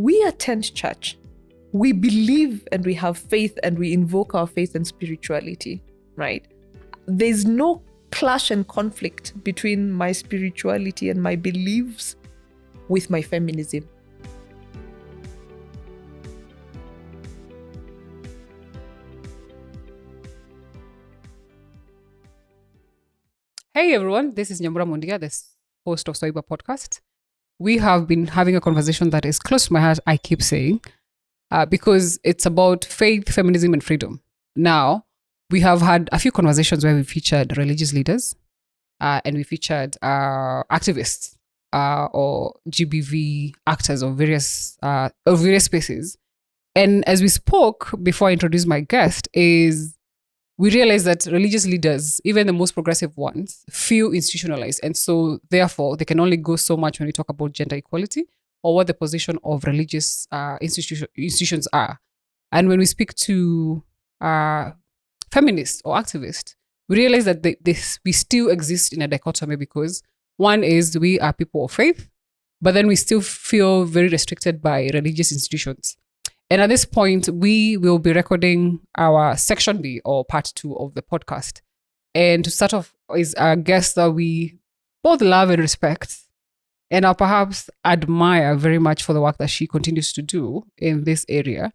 we attend church. We believe and we have faith and we invoke our faith and spirituality, right? There's no clash and conflict between my spirituality and my beliefs with my feminism. Hey everyone, this is Nyambura Mundia, the host of Swaiba Podcast. We have been having a conversation that is close to my heart, I keep saying, because it's about faith, feminism, and freedom. Now, we have had a few conversations where we featured religious leaders and we featured activists or GBV actors of various spaces. And as we spoke before I introduced my guest, we realized that religious leaders, even the most progressive ones, feel institutionalized. And so therefore, they can only go so much when we talk about gender equality or what the position of religious institutions are. And when we speak to feminists or activists, we realize that we still exist in a dichotomy, because one is we are people of faith, but then we still feel very restricted by religious institutions. And at this point, we will be recording our section B or part 2 of the podcast. And to start off is a guest that we both love and respect, and I perhaps admire very much for the work that she continues to do in this area.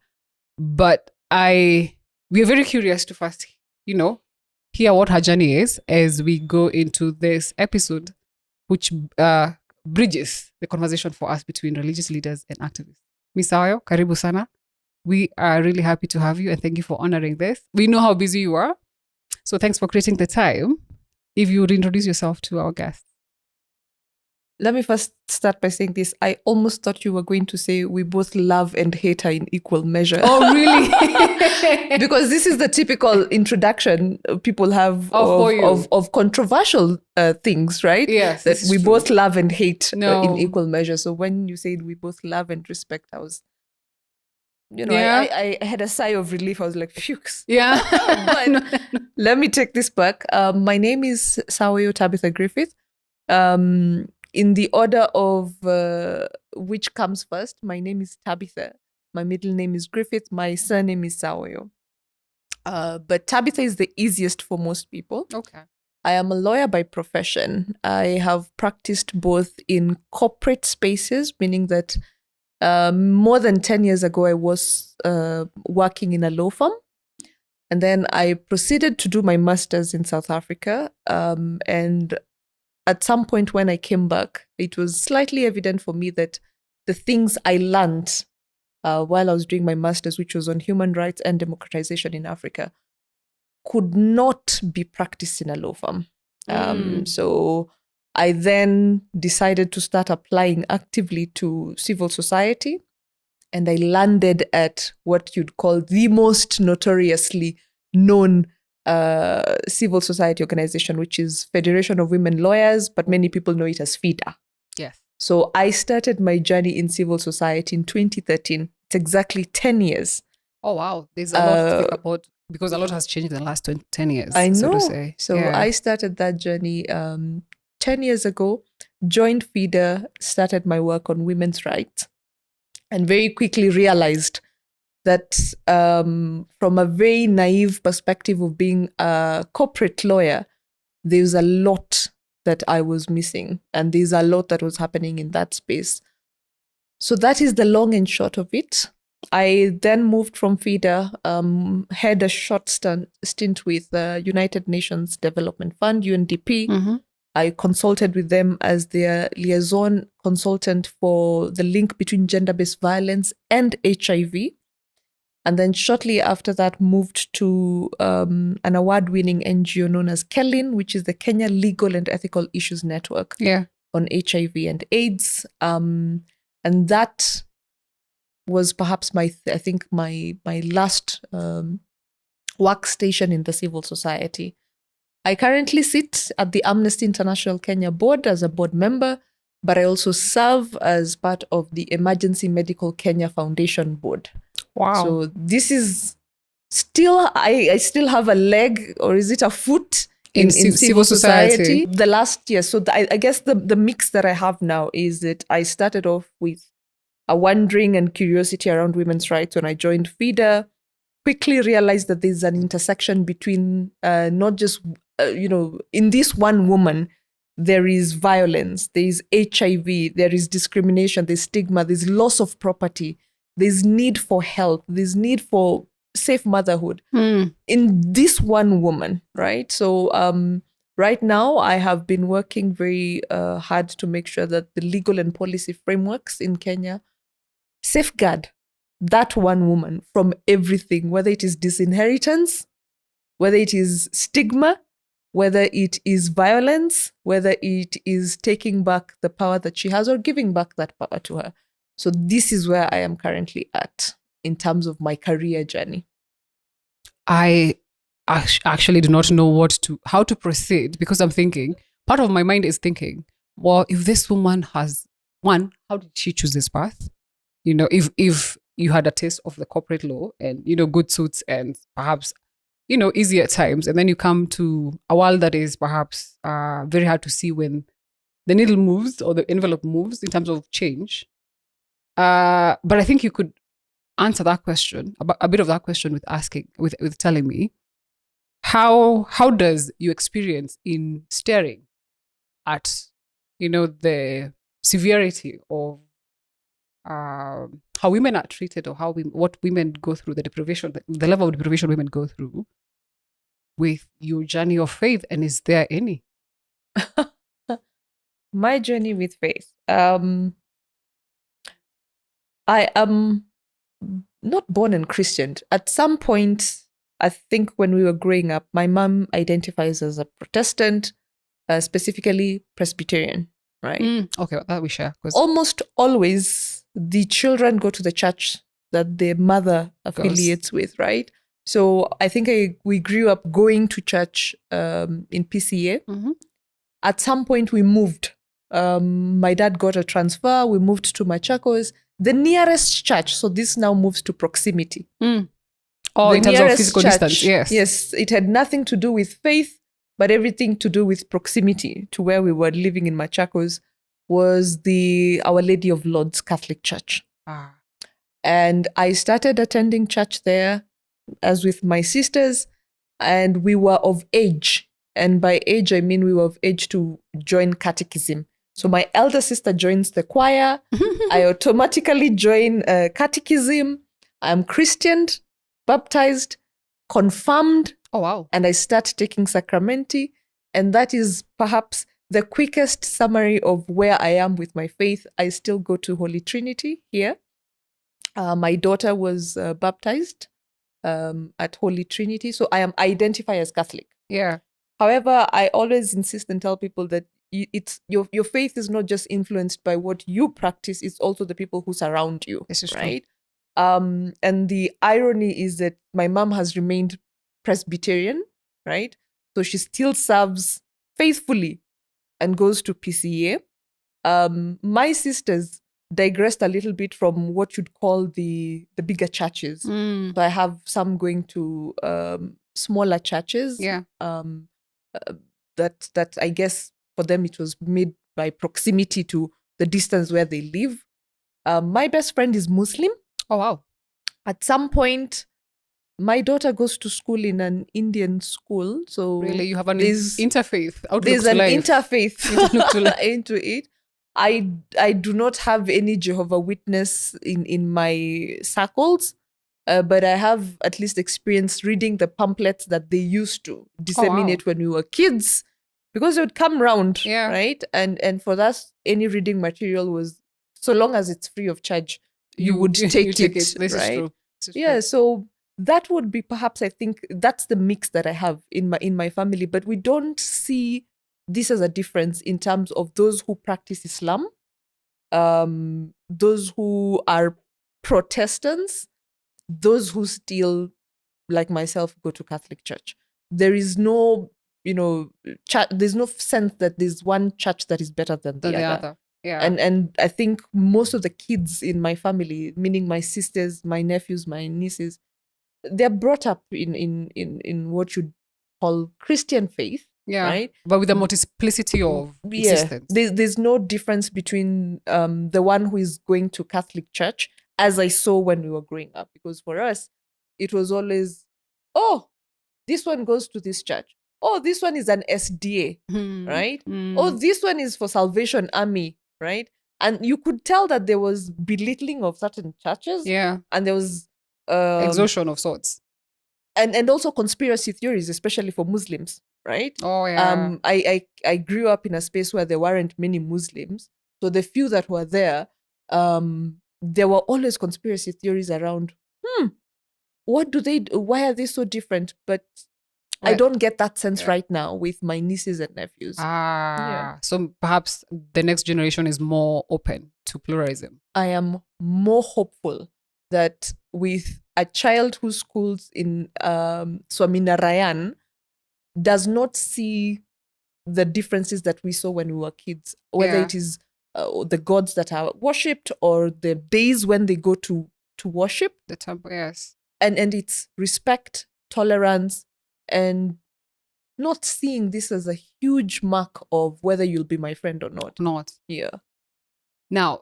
But we are very curious to first, hear what her journey is as we go into this episode, which bridges the conversation for us between religious leaders and activists. Ms. Saoyo, karibu sana. We are really happy to have you and thank you for honoring this. We know how busy you are, so thanks for creating the time. If you would introduce yourself to our guests. Let me first start by saying this. I almost thought you were going to say we both love and hate her in equal measure. Oh, really? Because this is the typical introduction people have of controversial things, right? Yes. That we true. Both love and hate in equal measure. So when you said we both love and respect, I was... I had a sigh of relief. I was like, phew. Yeah. But let me take this back. My name is Saoyo Tabitha Griffith. In the order of which comes first, my name is Tabitha. My middle name is Griffith. My surname is Saoyo. But Tabitha is the easiest for most people. Okay. I am a lawyer by profession. I have practiced both in corporate spaces, meaning that more than 10 years ago, I was working in a law firm. And then I proceeded to do my master's in South Africa. And at some point when I came back, it was slightly evident for me that the things I learned while I was doing my master's, which was on human rights and democratization in Africa, could not be practiced in a law firm. So I then decided to start applying actively to civil society, and I landed at what you'd call the most notoriously known civil society organization, which is Federation of Women Lawyers, but many people know it as FIDA. Yes. So I started my journey in civil society in 2013. It's exactly 10 years. Oh, wow. There's a lot to think about, because a lot has changed in the last 10 years. I know. So to say. So I started that journey 10 years ago, joined FIDA, started my work on women's rights, and very quickly realized that from a very naive perspective of being a corporate lawyer, there's a lot that I was missing, and there's a lot that was happening in that space. So that is the long and short of it. I then moved from FIDA, had a short stint with the United Nations Development Fund, UNDP. Mm-hmm. I consulted with them as their liaison consultant for the link between gender-based violence and HIV. And then shortly after that, moved to an award-winning NGO known as KELIN, which is the Kenya Legal and Ethical Issues Network on HIV and AIDS. And that was perhaps my last workstation in the civil society. I currently sit at the Amnesty International Kenya Board as a board member, but I also serve as part of the Emergency Medical Kenya Foundation Board. Wow. So this is still, I still have a leg, or is it a foot in civil society? The last year. So I guess the mix that I have now is that I started off with a wondering and curiosity around women's rights when I joined FIDA. Quickly realized that there's an intersection between not just, in this one woman, there is violence, there is HIV, there is discrimination, there's stigma, there's loss of property, there's need for help, there's need for safe motherhood in this one woman, right? So right now, I have been working very hard to make sure that the legal and policy frameworks in Kenya safeguard that one woman from everything, whether it is disinheritance, whether it is stigma, whether it is violence, whether it is taking back the power that she has or giving back that power to her. So this is where I am currently at in terms of my career journey. I actually do not know how to proceed, because I'm thinking, part of my mind is thinking, well, if this woman has how did she choose this path? If you had a taste of the corporate law and, good suits and perhaps, easy at times, and then you come to a world that is perhaps very hard to see when the needle moves or the envelope moves in terms of change. But I think you could answer that question, a bit of that question with telling me, how does your experience in staring at, the severity of how women are treated, or what women go through, the deprivation, the level of deprivation women go through, with your journey of faith, and is there any? My journey with faith. I am not born and Christian. At some point, I think when we were growing up, my mom identifies as a Protestant, specifically Presbyterian, right? Okay, that we share. Almost always, the children go to the church that their mother affiliates with, right? So I think we grew up going to church in PCA. Mm-hmm. At some point, we moved. My dad got a transfer. We moved to Machakos, the nearest church. So this now moves to proximity. Oh, in terms of physical distance, yes. Yes, it had nothing to do with faith, but everything to do with proximity to where we were living in Machakos was the Our Lady of Lourdes Catholic Church. And I started attending church there, as with my sisters, and we were of age. And by age, I mean we were of age to join catechism. So my elder sister joins the choir. I automatically join catechism. I'm Christianed, baptized, confirmed. Oh, wow. And I start taking sacramenti. And that is perhaps the quickest summary of where I am with my faith. I still go to Holy Trinity here. My daughter was baptized at Holy Trinity. So I am identified as Catholic. Yeah. However, I always insist and tell people that it's your faith is not just influenced by what you practice, it's also the people who surround you. This is right. True. And the irony is that my mom has remained Presbyterian, right? So she still serves faithfully and goes to PCA. My sisters digressed a little bit from what you'd call the bigger churches. So I have some going to smaller churches. Yeah. That I guess for them it was made by proximity to the distance where they live. My best friend is Muslim. Oh, wow. At some point, my daughter goes to school in an Indian school. So really, you have an interfaith outlook there's to an life. Interfaith into it. I do not have any Jehovah Witness in my circles, but I have at least experienced reading the pamphlets that they used to disseminate when we were kids, because it would come round, right? And for us, any reading material was, so long as it's free of charge, you would take it. This right? is true. Yeah, so that would be perhaps, I think that's the mix that I have in my family, but we don't see this as a difference in terms of those who practice Islam, those who are Protestants, those who still, like myself, go to Catholic Church. There is no, there's no sense that there's one church that is better than the other. Yeah. And I think most of the kids in my family, meaning my sisters, my nephews, my nieces, they're brought up in what you'd call Christian faith. Yeah. Right? But with the multiplicity of existence. There's no difference between the one who is going to Catholic church, as I saw when we were growing up. Because for us, it was always, oh, this one goes to this church. Oh, this one is an SDA, right? Oh, this one is for Salvation Army, right? And you could tell that there was belittling of certain churches. Yeah. And there was exhaustion of sorts. And also conspiracy theories, especially for Muslims, right? Oh, yeah. I grew up in a space where there weren't many Muslims. So the few that were there, there were always conspiracy theories around, what do they do? Why are they so different? But I don't get that sense right now with my nieces and nephews. So perhaps the next generation is more open to pluralism. I am more hopeful that with a child who schools in Swaminarayan does not see the differences that we saw when we were kids, whether it is the gods that are worshipped or the days when they go to worship. The temple, yes. And it's respect, tolerance, and not seeing this as a huge mark of whether you'll be my friend or not. Yeah. Now,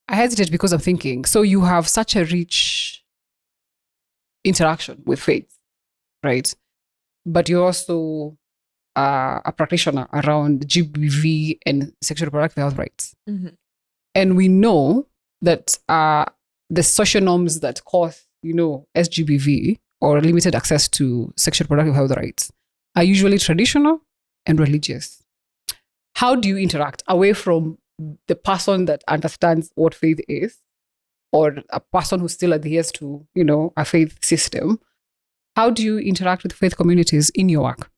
I hesitate because I'm thinking, so you have such a rich interaction with faith, right? But you're also a practitioner around GBV and sexual reproductive health rights. Mm-hmm. And we know that the social norms that cause, SGBV or limited access to sexual reproductive health rights are usually traditional and religious. How do you interact away from the person that understands what faith is, or a person who still adheres to, a faith system? How do you interact with faith communities in your work?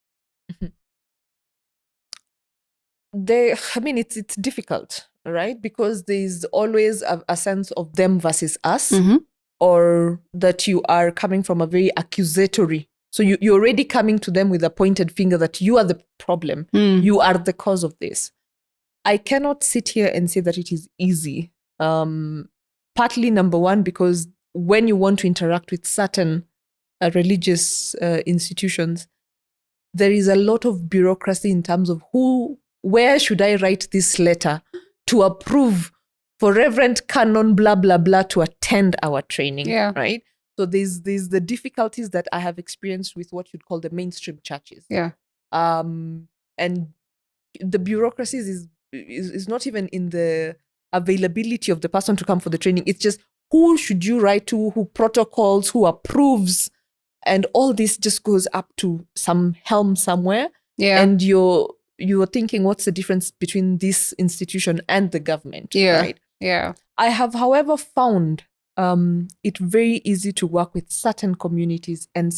It's difficult, right? Because there's always a sense of them versus us, or that you are coming from a very accusatory. So you're already coming to them with a pointed finger that you are the problem. You are the cause of this. I cannot sit here and say that it is easy. Partly, number one, because when you want to interact with certain religious institutions, there is a lot of bureaucracy in terms of where should I write this letter to approve for Reverend Canon blah, blah, blah to attend our training, right? So there's the difficulties that I have experienced with what you'd call the mainstream churches. Yeah. And the bureaucracies is not even in the availability of the person to come for the training. It's just who should you write to, who protocols, who approves, and all this just goes up to some helm somewhere. Yeah. And you're thinking, what's the difference between this institution and the government? Yeah. Right? Yeah. I have, however, found it very easy to work with certain communities, and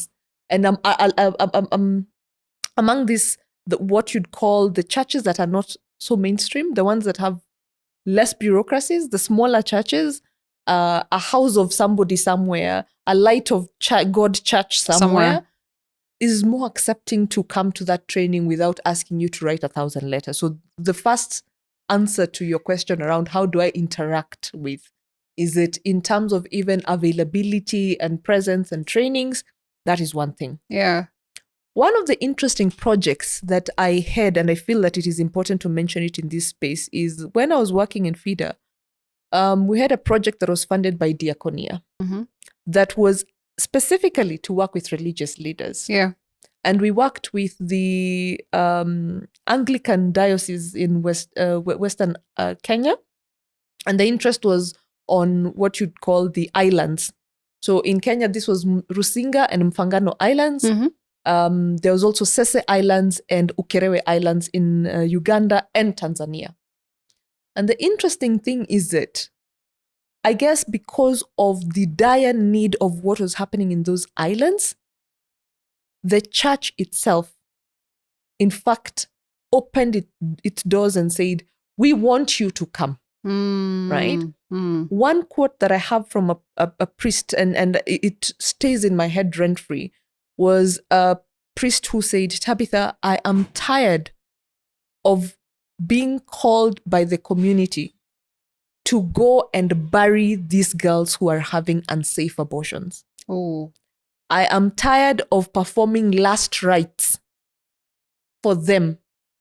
among this, what you'd call the churches that are not so mainstream, the ones that have less bureaucracies, the smaller churches, a house of somebody somewhere, a light of God church somewhere, is more accepting to come to that training without asking you to write 1,000 letters. So the first answer to your question around how do I interact with, is it in terms of even availability and presence and trainings? That is one thing. Yeah. One of the interesting projects that I had, and I feel that it is important to mention it in this space, is when I was working in FIDA, we had a project that was funded by Diaconia that was specifically to work with religious leaders. Yeah. And we worked with the Anglican diocese in Western Kenya. And the interest was on what you'd call the islands. So in Kenya, this was Rusinga and Mfangano Islands. There was also Sese Islands and Ukerewe Islands in Uganda and Tanzania. And the interesting thing is that, I guess because of the dire need of what was happening in those islands, the church itself, in fact, opened its doors and said, we want you to come, right? One quote that I have from a priest, and it stays in my head rent-free, was a priest who said, Tabitha, I am tired of being called by the community to go and bury these girls who are having unsafe abortions. Oh. I am tired of performing last rites for them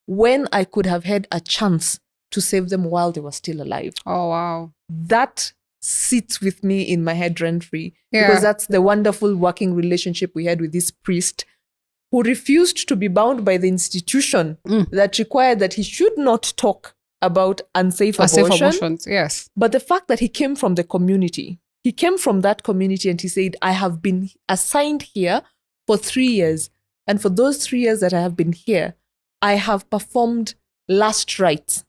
when I could have had a chance to save them while they were still alive. Oh, wow. That sits with me in my head rent-free, Yeah. because that's the wonderful working relationship we had with this priest who refused to be bound by the institution that required that he should not talk about unsafe abortions, yes. But the fact that he came from the community, he came from that community, and he said, I have been assigned here for 3 years. And for those 3 years that I have been here, I have performed last rites.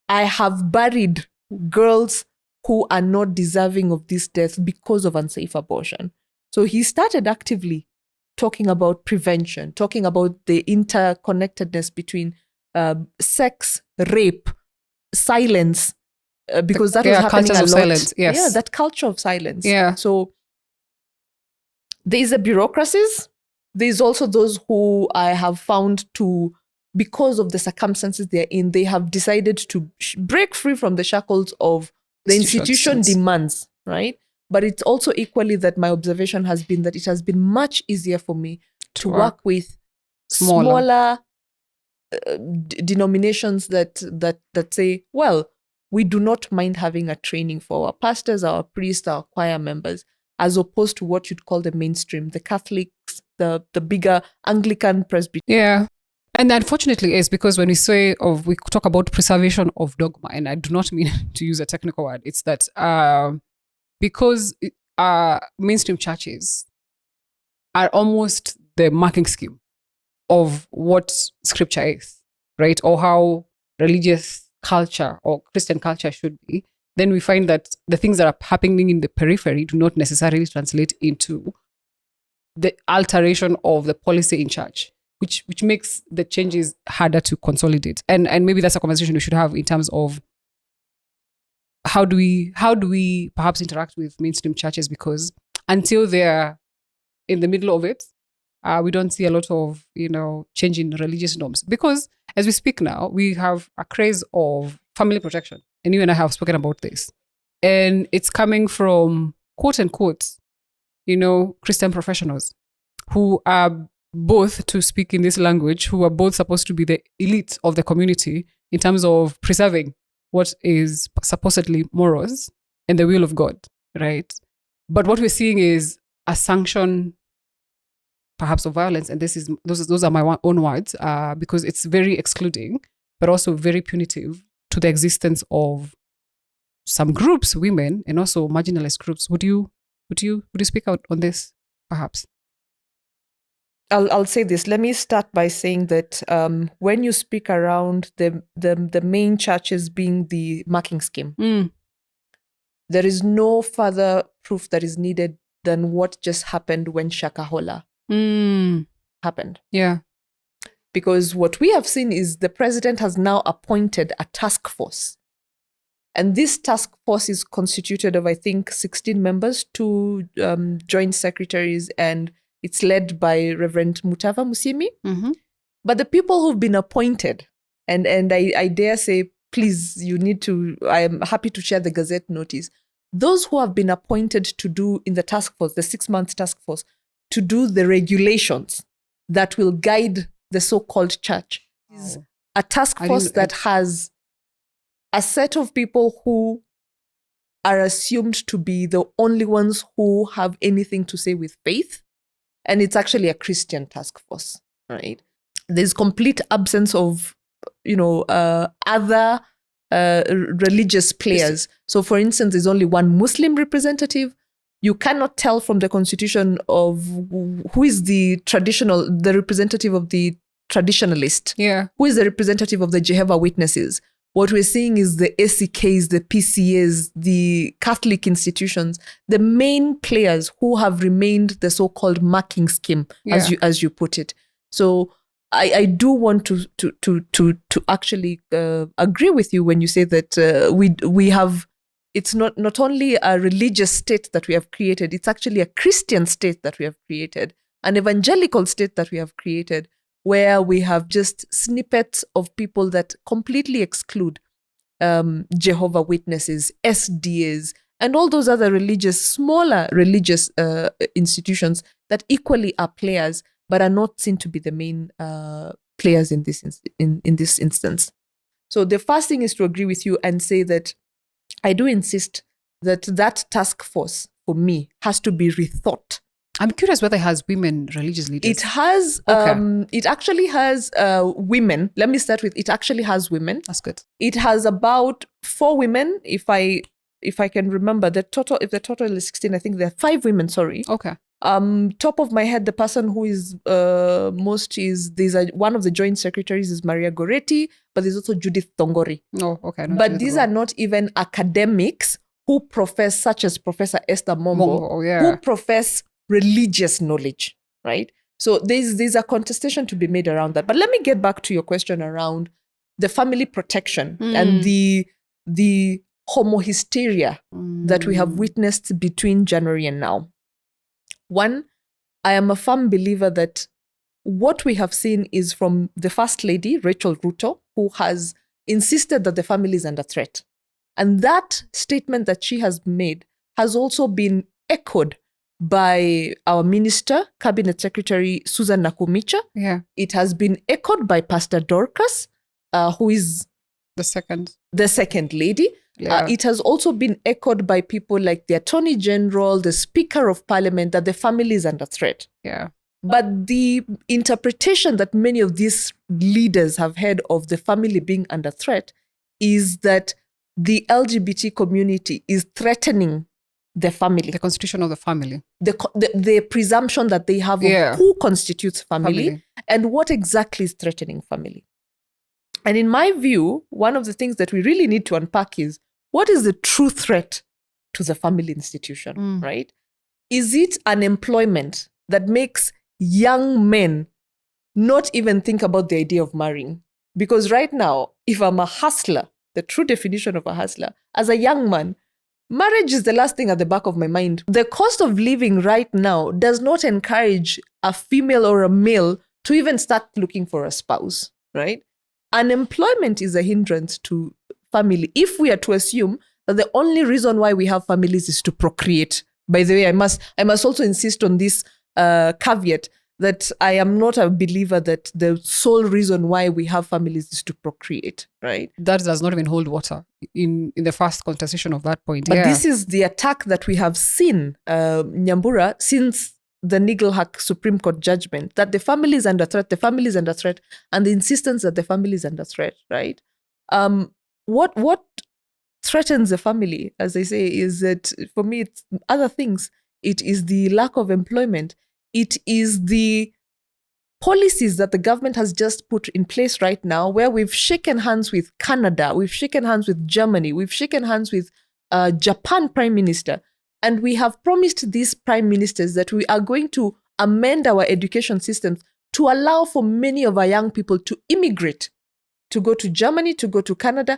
I have buried girls who are not deserving of this death because of unsafe abortion. So he started actively talking about prevention, talking about the interconnectedness between sex, rape, silence, because that was happening a lot. Silence, yes. Yeah, that culture of silence. Yeah. So there's the bureaucracies. There's also those who I have found to, because of the circumstances they're in, they have decided to break free from the shackles of the institution demands, right? But it's also equally that my observation has been that it has been much easier for me to work with smaller denominations that say, well, we do not mind having a training for our pastors, our priests, our choir members, as opposed to what you'd call the mainstream, the Catholics, the bigger Anglican Presbyterian. Yeah. And unfortunately is because when we talk about preservation of dogma, and I do not mean to use a technical word, it's that because mainstream churches are almost the marking scheme of what scripture is, right? Or how religious culture or Christian culture should be, then we find that the things that are happening in the periphery do not necessarily translate into the alteration of the policy in church, which makes the changes harder to consolidate. And maybe that's a conversation we should have in terms of how do we perhaps interact with mainstream churches, because until they're in the middle of it, we don't see a lot of, change in religious norms. Because as we speak now, we have a craze of family protection. And you and I have spoken about this. And it's coming from, quote unquote, Christian professionals who are both, to speak in this language, who are both supposed to be the elite of the community in terms of preserving what is supposedly morals and the will of God, right? But what we're seeing is a sanction, perhaps, of violence, and those are my own words, because it's very excluding, but also very punitive to the existence of some groups, women, and also marginalized groups. Would you speak out on this, perhaps? I'll say this. Let me start by saying that when you speak around the main churches being the marking scheme, there is no further proof that is needed than what just happened when Shakahola happened. Yeah. Because what we have seen is the president has now appointed a task force. And this task force is constituted of, I think, 16 members, 2 joint secretaries, and it's led by Reverend Mutava Musimi. Mm-hmm. But the people who've been appointed, and I dare say, please, I am happy to share the Gazette notice. Those who have been appointed to do in the task force, the 6-month task force, to do the regulations that will guide the so-called church, is a task force that has a set of people who are assumed to be the only ones who have anything to say with faith. And it's actually a Christian task force, right? There's complete absence of, other religious players. So, for instance, there's only one Muslim representative. You cannot tell from the constitution of who is the representative of the traditionalist. Yeah. Who is the representative of the Jehovah's Witnesses. What we're seeing is the ACKs, the PCAs, the Catholic institutions, the main players who have remained the so-called marking scheme, as you put it. So I do want to actually agree with you when you say that we have. It's not only a religious state that we have created; it's actually a Christian state that we have created, an evangelical state that we have created, where we have just snippets of people that completely exclude Jehovah's Witnesses, SDAs, and all those other smaller religious institutions that equally are players, but are not seen to be the main players in this instance. So the first thing is to agree with you and say that I do insist that task force for me has to be rethought. I'm curious whether it has women religious leaders. It has. Okay. It actually has women. Let me start with it. Actually has women. That's good. It has about 4 women, if I can remember the total. If the total is 16, I think there are 5 women. Sorry. Okay. Top of my head, the person who is most is one of the joint secretaries is Maria Goretti, but there's also Judith Tongori. Oh, okay. But these are not even academics who profess, such as Professor Esther Mombo, who profess religious knowledge, right? So there's a contestation to be made around that. But let me get back to your question around the family protection and the homohysteria that we have witnessed between January and now. One, I am a firm believer that what we have seen is from the First Lady, Rachel Ruto, who has insisted that the family is under threat. And that statement that she has made has also been echoed by our Minister, Cabinet Secretary Susan Nakumicha. Yeah. It has been echoed by Pastor Dorcas, who is the second lady. Yeah. It has also been echoed by people like the Attorney General, the Speaker of Parliament, that the family is under threat. Yeah. But the interpretation that many of these leaders have had of the family being under threat is that the LGBT community is threatening the family. The constitution of the family. The presumption that they have of who constitutes family and what exactly is threatening family. And in my view, one of the things that we really need to unpack is, what is the true threat to the family institution, right? Is it unemployment that makes young men not even think about the idea of marrying? Because right now, if I'm a hustler, the true definition of a hustler, as a young man, marriage is the last thing at the back of my mind. The cost of living right now does not encourage a female or a male to even start looking for a spouse, right? Unemployment is a hindrance to family. If we are to assume that the only reason why we have families is to procreate. By the way, I must also insist on this caveat that I am not a believer that the sole reason why we have families is to procreate, right? That does not even hold water in the first contestation of that point. But this is the attack that we have seen, Nyambura, since the Nigelhack Supreme Court judgment, that the family is under threat, and the insistence that the family is under threat, right? What threatens the family, as I say, is that, for me, it's other things. It is the lack of employment. It is the policies that the government has just put in place right now, where we've shaken hands with Canada, we've shaken hands with Germany, we've shaken hands with Japan Prime Minister, and we have promised these prime ministers that we are going to amend our education systems to allow for many of our young people to immigrate, to go to Germany, to go to Canada.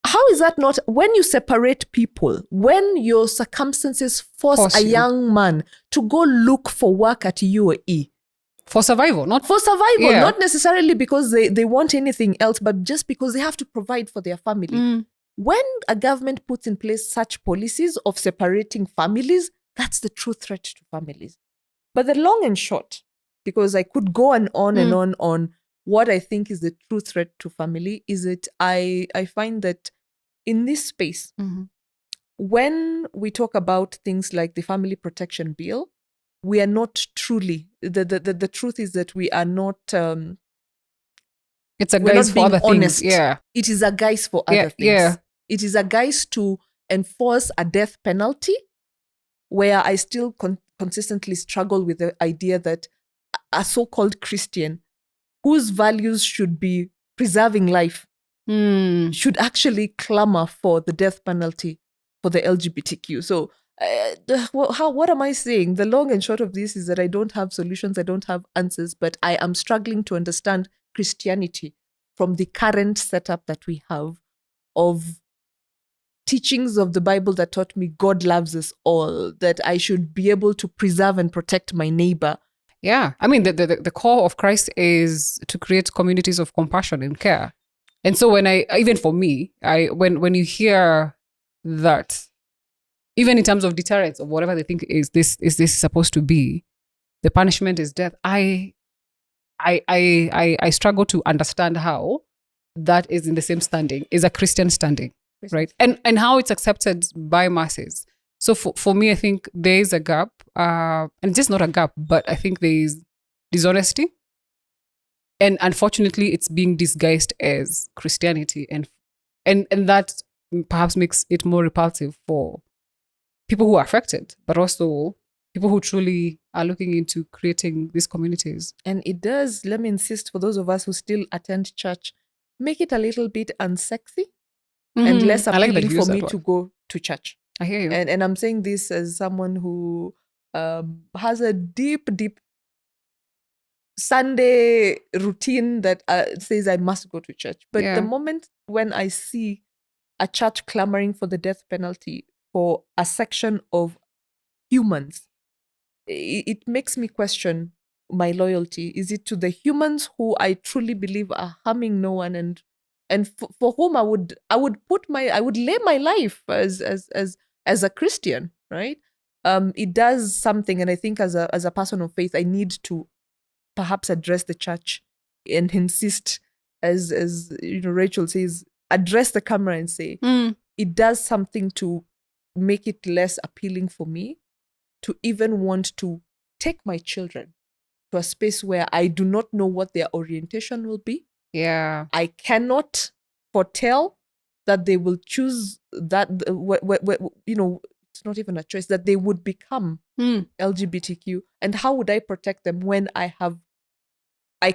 How is that not, when you separate people, when your circumstances force a young man to go look for work at UAE? For survival, not necessarily because they want anything else, but just because they have to provide for their family. When a government puts in place such policies of separating families, that's the true threat to families. But the long and short, because I could go and on what I think is the true threat to family, is that I find that in this space, when we talk about things like the Family Protection Bill, we are not truly, the truth is that we are not, it's a guise for other honest. things. Yeah. It is a guise for other things. Yeah. It is a guise to enforce a death penalty, where I still consistently struggle with the idea that a so-called Christian whose values should be preserving life should actually clamor for the death penalty for the LGBTQ. So what am I saying? The long and short of this is that I don't have solutions, I don't have answers, but I am struggling to understand Christianity from the current setup that we have of teachings of the Bible that taught me God loves us all, that I should be able to preserve and protect my neighbor. Yeah. I mean, the core of Christ is to create communities of compassion and care. And so when even for me, when you hear that even in terms of deterrence of whatever they think is this supposed to be, the punishment is death. I struggle to understand how that is in the same standing, is a Christian standing, right? And how it's accepted by masses. So for me, I think there is a gap, and just not a gap, but I think there is dishonesty. And unfortunately, it's being disguised as Christianity. And that perhaps makes it more repulsive for people who are affected, but also people who truly are looking into creating these communities. And it does, let me insist, for those of us who still attend church, make it a little bit unsexy and less appealing for me to go to church. I hear you. And I'm saying this as someone who has a deep Sunday routine that says I must go to church. But the moment when I see a church clamoring for the death penalty for a section of humans, it makes me question my loyalty. Is it to the humans who I truly believe are harming no one, and for whom I would lay my life as a Christian, right? It does something, and I think as a person of faith, I need to perhaps address the church and insist, as Rachel says, address the camera and say, it does something to make it less appealing for me to even want to take my children to a space where I do not know what their orientation will be. Yeah. I cannot foretell that they will choose that, it's not even a choice, that they would become LGBTQ. And how would I protect them when I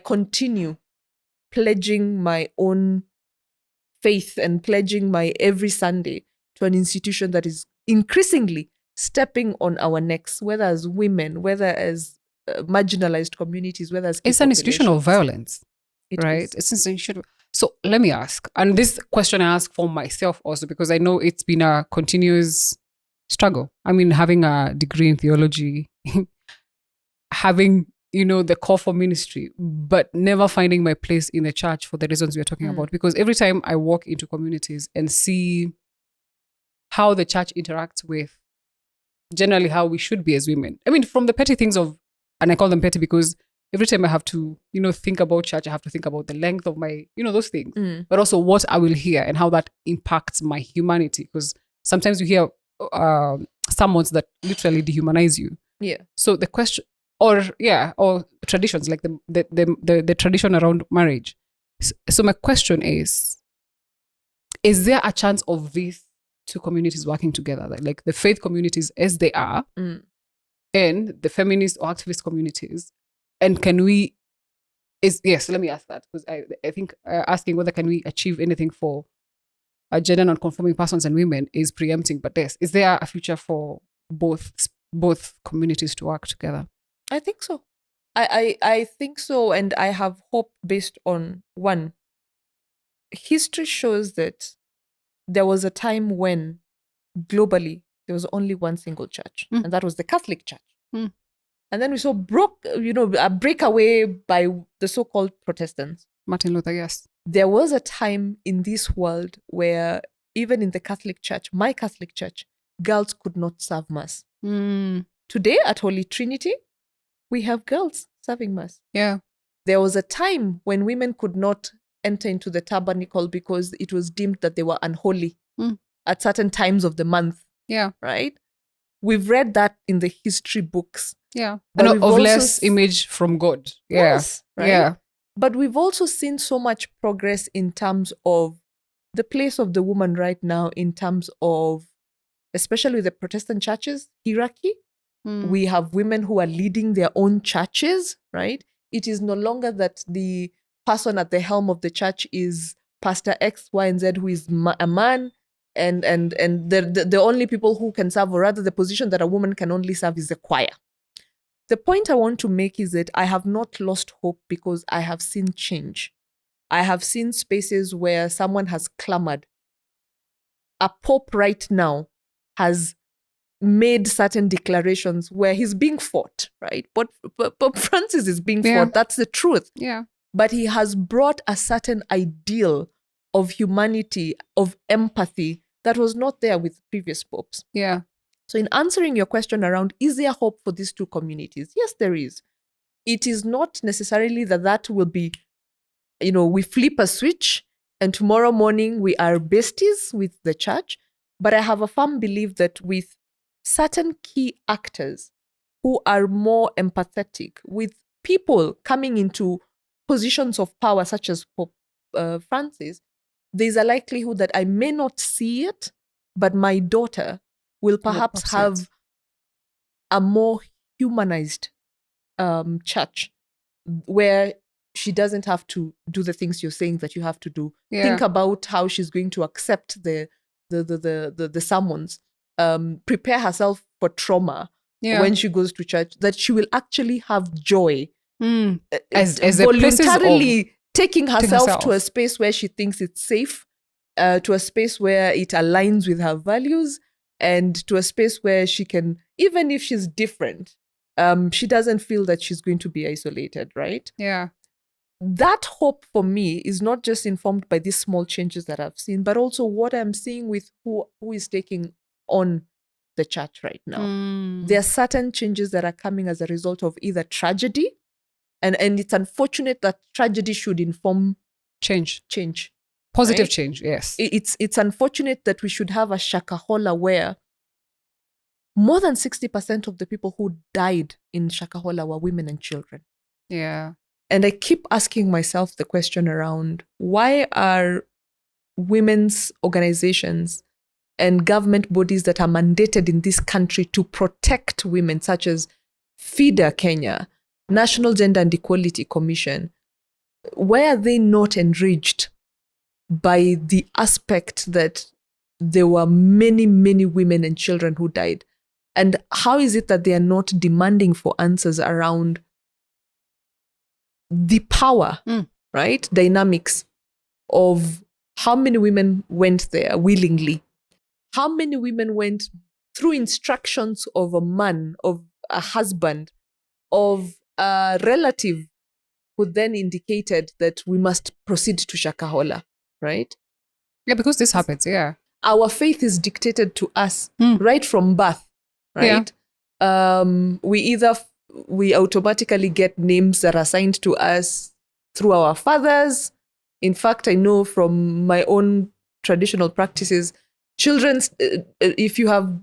continue pledging my own faith and pledging my every Sunday to an institution that is increasingly stepping on our necks, whether as women, whether as marginalized communities, whether as it's an institution of violence, right? It's an institution. So let me ask, and this question I ask for myself also, because I know it's been a continuous struggle. I mean, having a degree in theology, having, the call for ministry, but never finding my place in the church for the reasons we are talking about. Because every time I walk into communities and see how the church interacts with generally how we should be as women. I mean, from the petty things of, and I call them petty because every time I have to, think about church, I have to think about the length of my, those things, but also what I will hear and how that impacts my humanity. Because sometimes you hear sermons that literally dehumanize you. Yeah. So the question, or traditions like the tradition around marriage. So my question is there a chance of these two communities working together, like the faith communities as they are, and the feminist or activist communities? And let me ask that, because I think asking whether can we achieve anything for gender non-conforming persons and women is preempting, but is there a future for both communities to work together? I think so. I think so, and I have hope based on one. History shows that there was a time when globally there was only one single church, and that was the Catholic Church. And then we saw a breakaway by the so-called Protestants. Martin Luther, yes. There was a time in this world where even in the Catholic Church, my Catholic Church, girls could not serve Mass. Today at Holy Trinity, we have girls serving Mass. Yeah. There was a time when women could not enter into the tabernacle because it was deemed that they were unholy at certain times of the month. Yeah. Right? We've read that in the history books. Yeah. And of less image from God. Yeah. Yes, right? Yeah. But we've also seen so much progress in terms of the place of the woman right now, in terms of, especially with the Protestant churches, hierarchy. We have women who are leading their own churches, right? It is no longer that the person at the helm of the church is Pastor X, Y, and Z, who is a man, and the only people who can serve, or rather the position that a woman can only serve, is the choir. The point I want to make is that I have not lost hope because I have seen change. I have seen spaces where someone has clamored. A pope right now has made certain declarations where he's being fought, right? But Pope Francis is being fought. That's the truth. Yeah. But he has brought a certain ideal of humanity, of empathy, that was not there with previous popes. Yeah. So in answering your question around, is there hope for these two communities? Yes, there is. It is not necessarily that will be, we flip a switch and tomorrow morning we are besties with the church. But I have a firm belief that with certain key actors who are more empathetic, with people coming into positions of power, such as Pope Francis, there's a likelihood that I may not see it, but my daughter will perhaps have a more humanized church where she doesn't have to do the things you're saying that you have to do. Yeah. Think about how she's going to accept the sermons, prepare herself for trauma when she goes to church, that she will actually have joy as voluntarily taking herself to a space where she thinks it's safe, to a space where it aligns with her values, and to a space where she can, even if she's different, she doesn't feel that she's going to be isolated, right? Yeah. That hope for me is not just informed by these small changes that I've seen, but also what I'm seeing with who is taking on the church right now. There are certain changes that are coming as a result of either tragedy, and it's unfortunate that tragedy should inform change. Positive right? change, yes. It's unfortunate that we should have a Shakahola where more than 60% of the people who died in Shakahola were women and children. Yeah. And I keep asking myself the question around, why are women's organizations and government bodies that are mandated in this country to protect women, such as FIDA Kenya, National Gender and Equality Commission, why are they not enraged by the aspect that there were many, many women and children who died? And how is it that they are not demanding for answers around the power, right, dynamics of how many women went there willingly? How many women went through instructions of a man, of a husband, of a relative who then indicated that we must proceed to Shakahola, right? Yeah, because this happens, yeah. Our faith is dictated to us right from birth, right? Yeah. We automatically get names that are assigned to us through our fathers. In fact, I know from my own traditional practices, if you have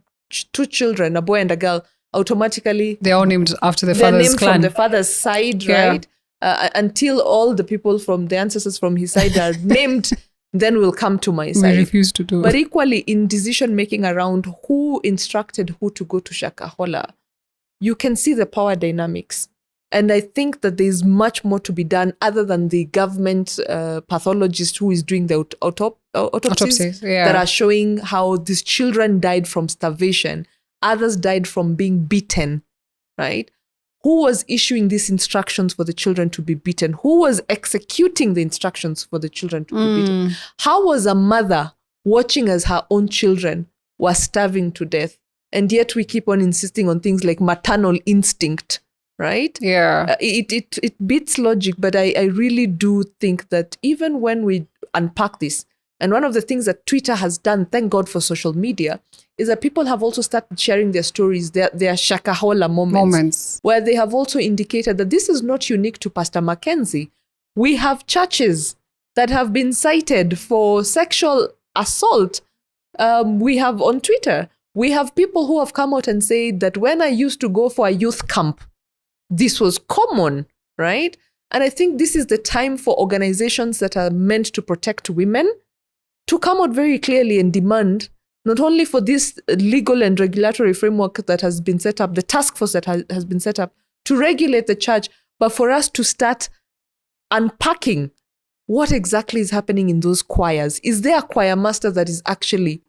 two children, a boy and a girl, automatically they're all named after the father's clan. From the father's side, right? Until all the people from the ancestors from his side are named, then we'll come to my side. We refuse to do it. But equally, in decision making around who instructed who to go to Shakahola, you can see the power dynamics. And I think that there's much more to be done other than the government pathologist who is doing the autopsies that are showing how these children died from starvation. Others died from being beaten, right? Who was issuing these instructions for the children to be beaten? Who was executing the instructions for the children to be beaten? How was a mother watching as her own children were starving to death? And yet we keep on insisting on things like maternal instinct, right? Yeah. It beats logic, but I really do think that even when we unpack this, and one of the things that Twitter has done, thank God for social media, is that people have also started sharing their stories, their Shakahola moments, where they have also indicated that this is not unique to Pastor Mackenzie. We have churches that have been cited for sexual assault. We have on Twitter, we have people who have come out and said that when I used to go for a youth camp, this was common, right? And I think this is the time for organizations that are meant to protect women to come out very clearly and demand not only for this legal and regulatory framework that has been set up, the task force that has been set up to regulate the church, but for us to start unpacking what exactly is happening in those choirs. Is there a choir master that is actually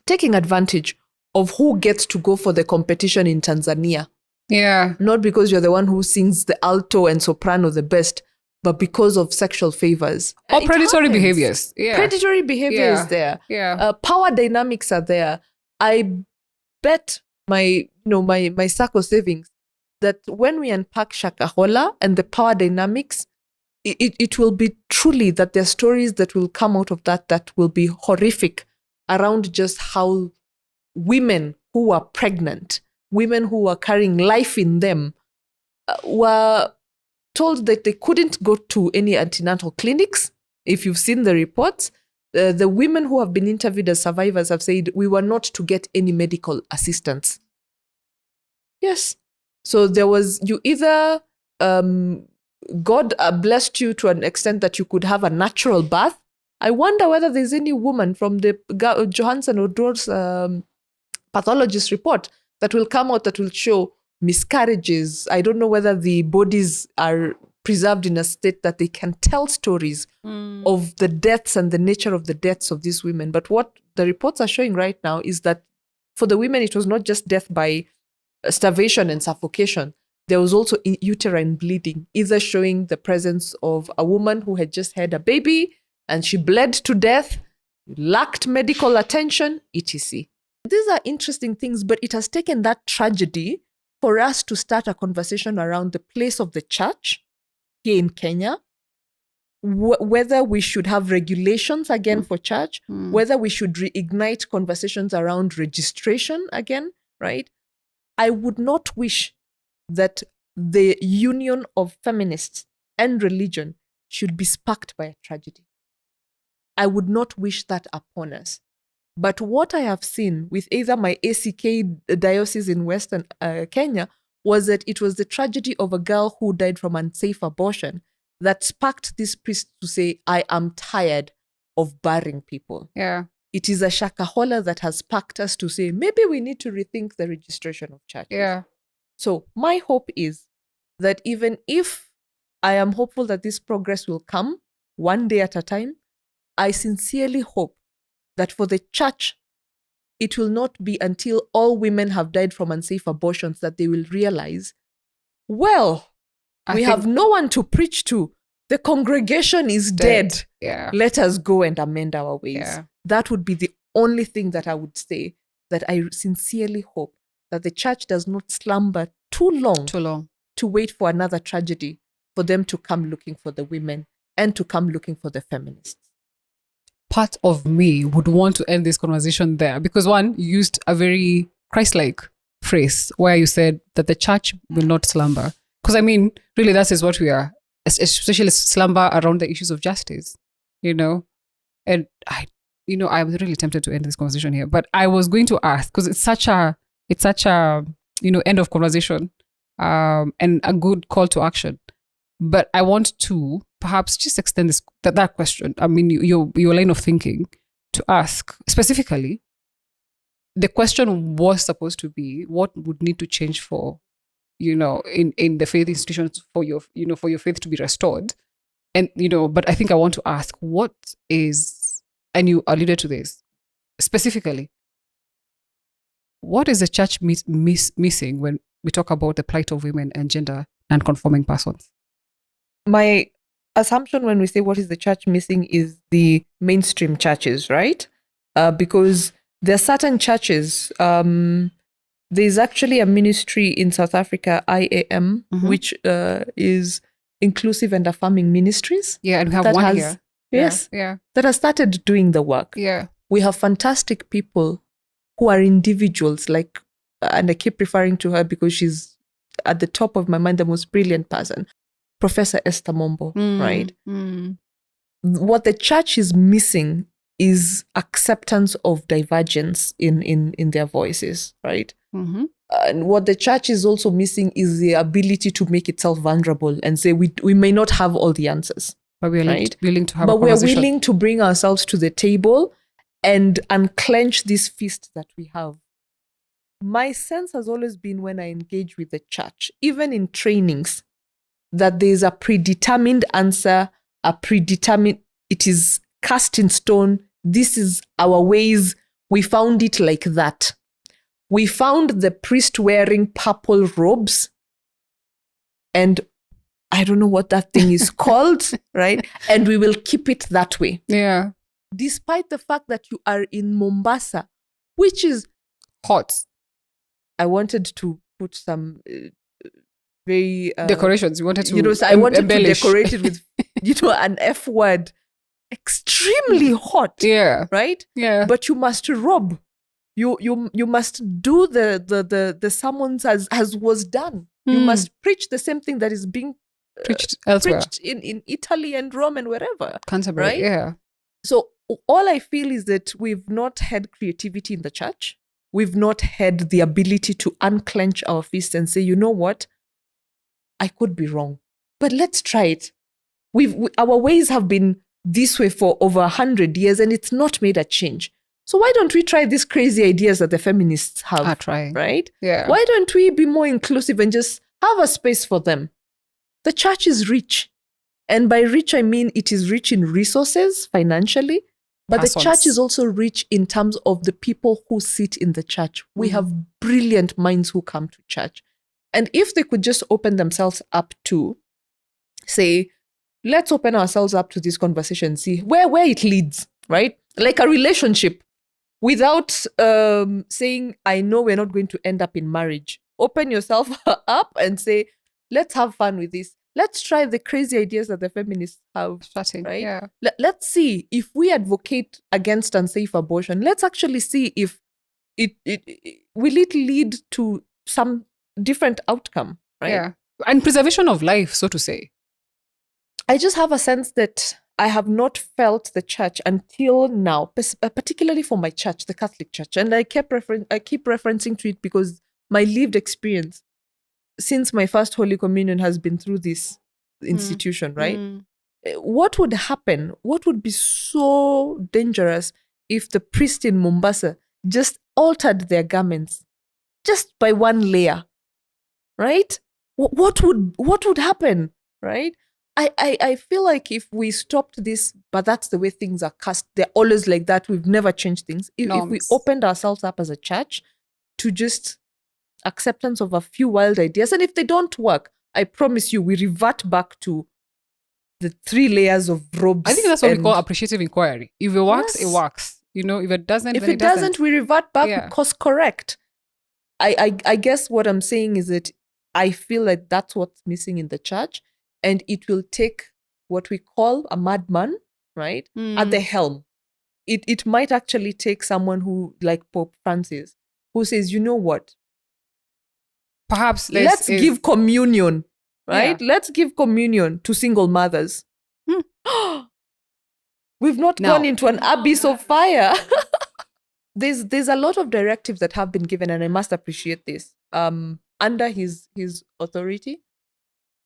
taking advantage of who gets to go for the competition in Tanzania? Yeah. Not because you're the one who sings the alto and soprano the best, but because of sexual favors. Or predatory behaviors. Yeah. Predatory behavior is there. Yeah. Power dynamics are there. I bet my SACCO savings that when we unpack Shakahola and the power dynamics, it will be truly that there are stories that will come out of that will be horrific around just how women who are pregnant, women who are carrying life in them, were told that they couldn't go to any antenatal clinics. If you've seen the reports, the women who have been interviewed as survivors have said, we were not to get any medical assistance. Yes. So there was, you either, God blessed you to an extent that you could have a natural birth. I wonder whether there's any woman from the Johansson or Door's pathologist report that will come out that will show miscarriages. I don't know whether the bodies are preserved in a state that they can tell stories of the deaths and the nature of the deaths of these women. But what the reports are showing right now is that for the women, it was not just death by starvation and suffocation. There was also uterine bleeding, either showing the presence of a woman who had just had a baby and she bled to death, lacked medical attention, etc. These are interesting things, but it has taken that tragedy for us to start a conversation around the place of the church here in Kenya, whether we should have regulations again for church, whether we should reignite conversations around registration again, right? I would not wish that the union of feminists and religion should be sparked by a tragedy. I would not wish that upon us. But what I have seen with either my ACK diocese in Western Kenya was that it was the tragedy of a girl who died from unsafe abortion that sparked this priest to say, I am tired of burying people. Yeah. It is a shakahola that has sparked us to say, maybe we need to rethink the registration of churches. Yeah. So my hope is that even if I am hopeful that this progress will come one day at a time, I sincerely hope that for the church, it will not be until all women have died from unsafe abortions that they will realize, well, we have no one to preach to. The congregation is dead. Yeah. Let us go and amend our ways. Yeah. That would be the only thing that I would say, that I sincerely hope that the church does not slumber too long to wait for another tragedy for them to come looking for the women and to come looking for the feminists. Part of me would want to end this conversation there because one, you used a very Christ-like phrase where you said that the church will not slumber. Because I mean, really, that is what we are, especially slumber around the issues of justice, you know? And I'm really tempted to end this conversation here, but I was going to ask, because it's such a, end of conversation and a good call to action. But I want to perhaps just extend that question. I mean, your line of thinking to ask specifically. The question was supposed to be, what would need to change for, in the faith institutions for your faith to be restored, and But I think I want to ask, what is, and you alluded to this specifically, what is the church missing when we talk about the plight of women and gender non-conforming persons? My assumption when we say what is the church missing is the mainstream churches, right? Because there are certain churches. There's actually a ministry in South Africa, IAM, which is inclusive and affirming ministries. Yeah, and we have one here. Yes, yeah. That has started doing the work. Yeah. We have fantastic people who are individuals, and I keep referring to her because she's at the top of my mind, the most brilliant person. Professor Esther Mombo, right? What the church is missing is acceptance of divergence in their voices, right? And what the church is also missing is the ability to make itself vulnerable and say we may not have all the answers, but we're willing to have. But we're willing to bring ourselves to the table and unclench this fist that we have. My sense has always been when I engage with the church, even in trainings, that there's a predetermined answer, it is cast in stone. This is our ways. We found it like that. We found the priest wearing purple robes, and I don't know what that thing is called, right? And we will keep it that way. Yeah. Despite the fact that you are in Mombasa, which is hot. I wanted to put some very decorations. You wanted to I wanted to decorate it with an F word, extremely hot. Yeah. Right? Yeah. But you must rob. You must do the sermons as was done. You must preach the same thing that is being preached elsewhere. Preached in Italy and Rome and wherever. Canterbury, right? Yeah. So all I feel is that we've not had creativity in the church. We've not had the ability to unclench our fists and say, you know what? I could be wrong, but let's try it. Our ways have been this way for over 100 years and it's not made a change. So why don't we try these crazy ideas that the feminists have? Are trying. Right? Yeah. Why don't we be more inclusive and just have a space for them? The church is rich. And by rich, I mean it is rich in resources financially, but the church is also rich in terms of the people who sit in the church. We have brilliant minds who come to church. And if they could just open themselves up to, say, let's open ourselves up to this conversation, see where it leads, right? Like a relationship, without saying, I know we're not going to end up in marriage. Open yourself up and say, let's have fun with this. Let's try the crazy ideas that the feminists have. Right? Yeah. Let's see if we advocate against unsafe abortion. Let's actually see if it will it lead to some different outcome. Right? Yeah. And preservation of life, so to say. I just have a sense that I have not felt the church until now, particularly for my church, the Catholic Church, and I keep referencing to it because my lived experience since my first Holy Communion has been through this institution, right? What would happen? What would be so dangerous if the priest in Mombasa just altered their garments just by one layer, right? What would happen, right? I feel like if we stopped this, but that's the way things are cast, they're always like that, we've never changed things. If we opened ourselves up as a church to just acceptance of a few wild ideas, and if they don't work, I promise you, we revert back to the 3 layers of robes. I think that's what we call appreciative inquiry. If it works, it works. You know, if it doesn't, if then it doesn't, we revert back, course correct. I guess what I'm saying is that I feel like that's what's missing in the church, and it will take what we call a madman, right, at the helm. It might actually take someone who, like Pope Francis, who says, you know what? Perhaps let's give communion, right? Yeah. Let's give communion to single mothers. We've not gone into an abyss of fire. There's a lot of directives that have been given, and I must appreciate this, under his authority.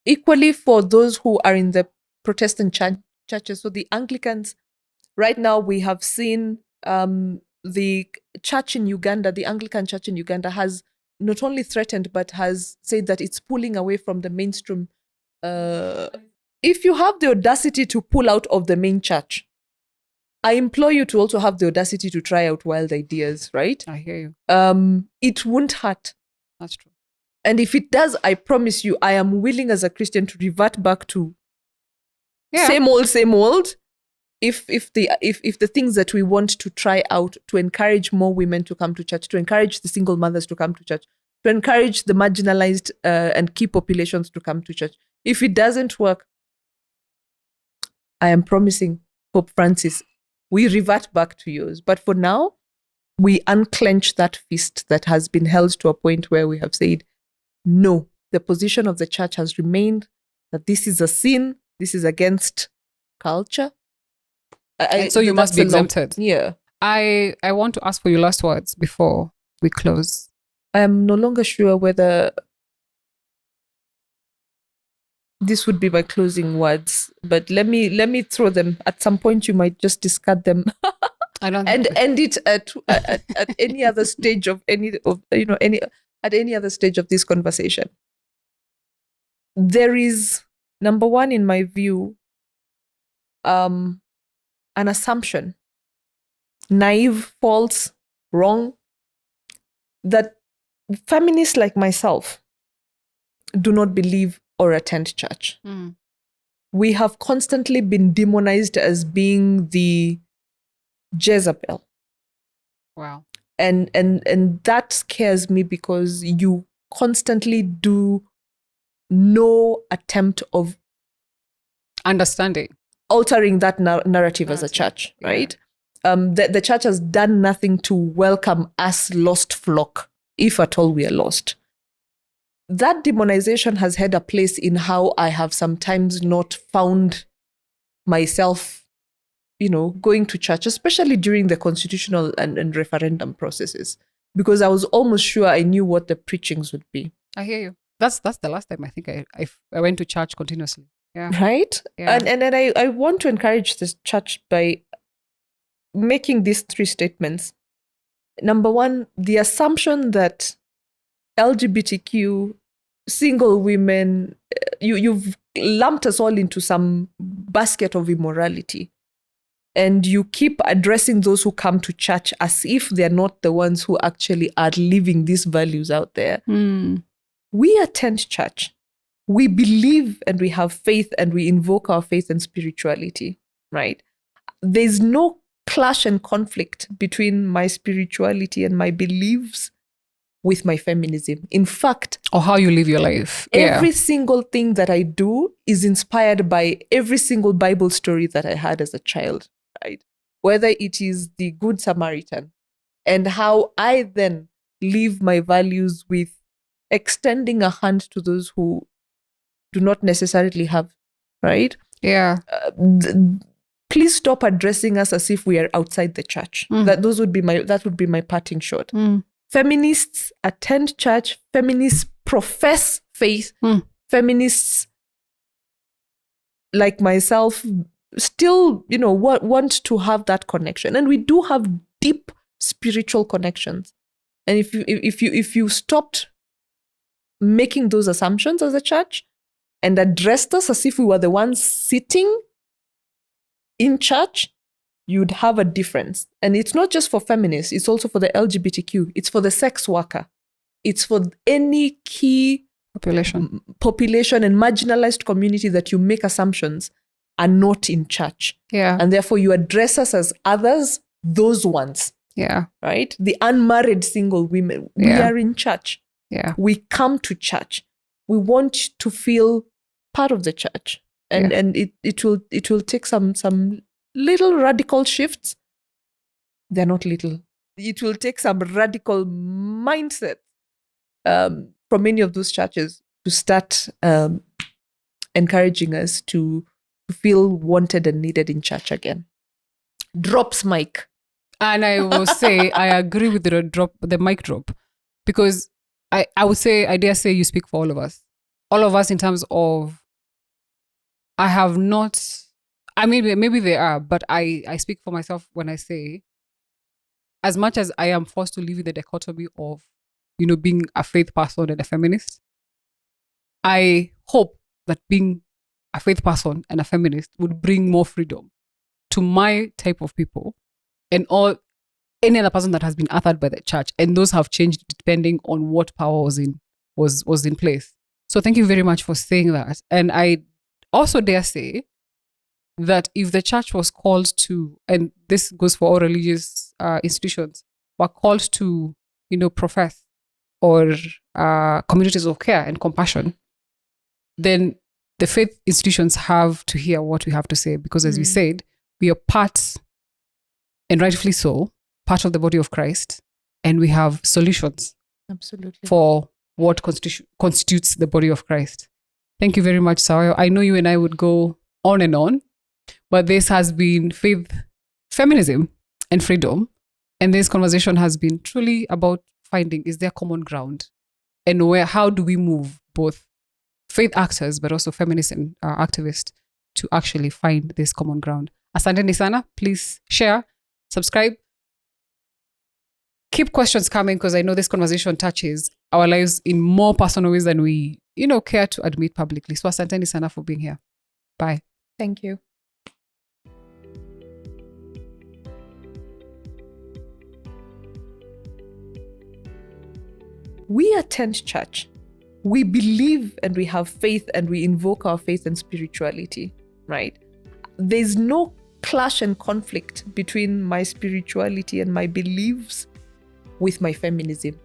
Equally for those who are in the Protestant churches. So the Anglicans, right now we have seen the church in Uganda, the Anglican church in Uganda has not only threatened, but has said that it's pulling away from the mainstream. If you have the audacity to pull out of the main church, I implore you to also have the audacity to try out wild ideas, right? I hear you. It won't hurt. That's true. And if it does, I promise you, I am willing as a Christian to revert back to same old. If the things that we want to try out to encourage more women to come to church, to encourage the single mothers to come to church, to encourage the marginalized and key populations to come to church, if it doesn't work, I am promising Pope Francis, we revert back to yours. But for now, we unclench that fist that has been held to a point where we have said, no, the position of the church has remained that this is a sin, this is against culture. And so you must be exempted. Yeah. I want to ask for your last words before we close. I am no longer sure whether this would be my closing words, but let me throw them. At some point, you might just discard them. I don't and end it at any other stage of any other stage of this conversation. There is, number one, in my view, an assumption, naive, false, wrong, that feminists like myself do not believe or attend church. We have constantly been demonized as being the Jezebel. Wow. And that scares me because you constantly do no attempt of understanding, altering that narrative as a church, right? The church has done nothing to welcome us lost flock, if at all we are lost. That demonization has had a place in how I have sometimes not found myself, going to church, especially during the constitutional and referendum processes, because I was almost sure I knew what the preachings would be. I hear you. That's the last time I think I went to church continuously. Yeah. Right? Yeah. And then I want to encourage this church by making these 3 statements. Number 1, the assumption that LGBTQ, single women, you've lumped us all into some basket of immorality. And you keep addressing those who come to church as if they're not the ones who actually are living these values out there. We attend church. We believe and we have faith and we invoke our faith and spirituality, right? There's no clash and conflict between my spirituality and my beliefs with my feminism. In fact, or how you live your life. Every single thing that I do is inspired by every single Bible story that I had as a child, right? Whether it is the Good Samaritan and how I then live my values with extending a hand to those who do not necessarily have, right? Yeah. Please stop addressing us as if we are outside the church. That would be my parting shot. Feminists attend church. Feminists profess faith. Feminists like myself still, want to have that connection, and we do have deep spiritual connections. And if you stopped making those assumptions as a church and addressed us as if we were the ones sitting in church, you'd have a difference. And it's not just for feminists, it's also for the LGBTQ, it's for the sex worker, it's for any key population and marginalized community that you make assumptions are not in church. Yeah. And therefore you address us as others, those ones. Yeah. Right? The unmarried single women. We are in church. Yeah. We come to church. We want to feel part of the church. And it will take some little radical shifts. They're not little. It will take some radical mindset from many of those churches to start encouraging us to feel wanted and needed in church again. Drops mic. And I will say, I agree with the mic drop, because I dare say you speak for all of us. All of us in terms of, maybe they are, but I speak for myself when I say, as much as I am forced to live in the dichotomy of, being a faith person and a feminist, I hope that being a faith person and a feminist would bring more freedom to my type of people and any other person that has been authored by the church, and those have changed depending on what power was in place. So thank you very much for saying that. And I also dare say that if the church was called to, and this goes for all religious institutions, were called to, profess or communities of care and compassion, then the faith institutions have to hear what we have to say, because as we said, we are part, and rightfully so, part of the body of Christ, and we have solutions for what constitutes the body of Christ. Thank you very much, Saoyo. I know you and I would go on and on, but this has been faith, feminism, and freedom. And this conversation has been truly about finding, is there common ground? And how do we move both faith actors, but also feminists and activists to actually find this common ground? Asanteni sana. Please share, subscribe. Keep questions coming, because I know this conversation touches our lives in more personal ways than we, care to admit publicly. So asanteni sana for being here. Bye. Thank you. We attend church. We believe and we have faith and we invoke our faith and spirituality, right? There's no clash and conflict between my spirituality and my beliefs with my feminism.